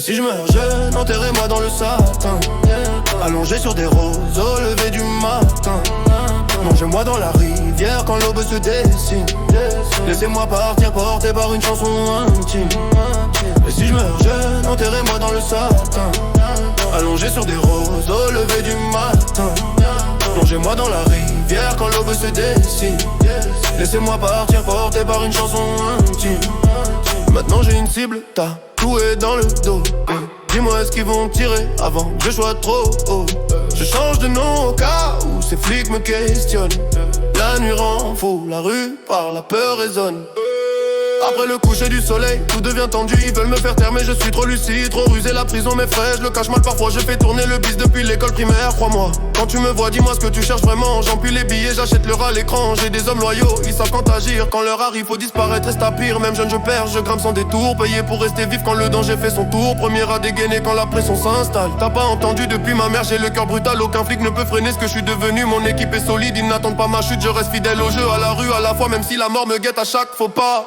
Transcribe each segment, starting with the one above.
Si je meurs jeune, enterrez-moi dans le satin, allongé sur des roses au lever du matin. Plongez-moi dans la rivière quand l'aube se dessine. Laissez-moi partir porté par une chanson intime. Et si je meurs jeune, enterrez-moi dans le satin, allongé sur des roses au lever du matin. Plongez-moi dans la rivière quand l'aube se dessine. Laissez-moi partir porté par une chanson intime. Maintenant j'ai une cible, tatouée dans le dos. Dis-moi est-ce qu'ils vont tirer avant que je sois trop haut. Je change de nom au cas où ces flics me questionnent. La nuit rend fou, la rue par la peur résonne. Après le coucher du soleil, tout devient tendu. Ils veulent me faire taire mais je suis trop lucide, trop rusé. La prison m'effraie, je le cache mal parfois. Je fais tourner le bis depuis l'école primaire, crois-moi. Quand tu me vois, dis-moi ce que tu cherches vraiment. J'empile les billets, j'achète leur à l'écran. J'ai des hommes loyaux, ils savent quand agir. Quand leur arrive, faut disparaître, reste à pire. Même jeune je perds, je grimpe sans détour. Payé pour rester vif quand le danger fait son tour. Premier à dégainer quand la pression s'installe. T'as pas entendu depuis ma mère, j'ai le cœur brutal. Aucun flic ne peut freiner ce que je suis devenu. Mon équipe est solide, ils n'attendent pas ma chute. Je reste fidèle au jeu, à la rue, à la fois. Même si la mort me guette à chaque faux pas.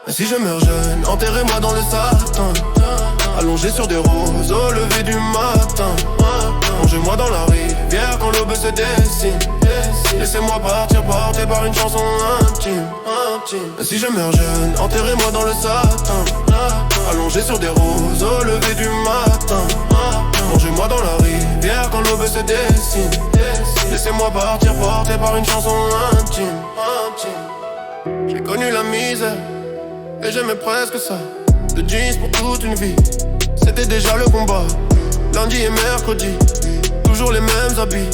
Si je meurs jeune, enterrez-moi dans le satin, allongé sur des roses au lever du matin. Plongez-moi dans la rivière quand l'aube se dessine. Laissez-moi partir porté par une chanson intime. Si je meurs jeune, enterrez-moi dans le satin, allongé sur des roses au lever du matin. Plongez-moi dans la rivière quand l'aube se dessine. Laissez-moi partir porté par une chanson intime. J'ai connu la misère et j'aimais presque ça. De jeans pour toute une vie, c'était déjà le combat. Lundi et mercredi, toujours les mêmes habits.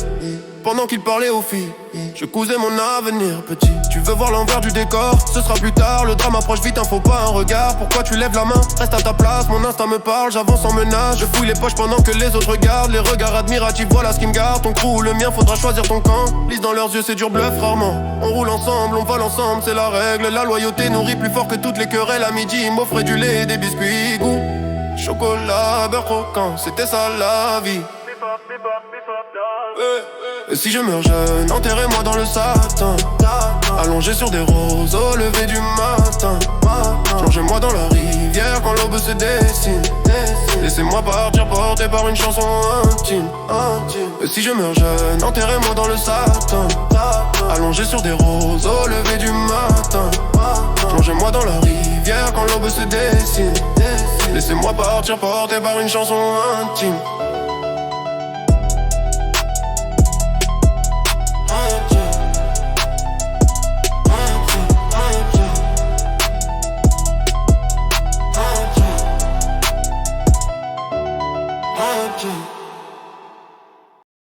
Pendant qu'il parlait aux filles, je cousais mon avenir petit. Tu veux voir l'envers du décor, ce sera plus tard. Le drame approche vite, faut pas un regard. Pourquoi tu lèves la main, reste à ta place. Mon instinct me parle, j'avance en menace. Je fouille les poches pendant que les autres regardent. Les regards admiratifs, voilà ce qui me garde. Ton crew ou le mien, faudra choisir ton camp. Lise dans leurs yeux, c'est dur, bluff rarement. On roule ensemble, on vole ensemble, c'est la règle. La loyauté nourrit plus fort que toutes les querelles. À midi, ils m'offraient du lait et des biscuits. Goût, chocolat, beurre croquant, c'était ça la vie. Et si je meurs jeune, enterrez-moi dans le satin, allongé sur des roses au lever du matin. Plongez-moi dans la rivière quand l'aube se dessine. Laissez-moi partir porté par une chanson intime. Et si je meurs jeune, enterrez-moi dans le satin, allongé sur des roses au lever du matin. Plongez-moi dans la rivière quand l'aube se dessine. Laissez-moi partir porté par une chanson intime. Jim.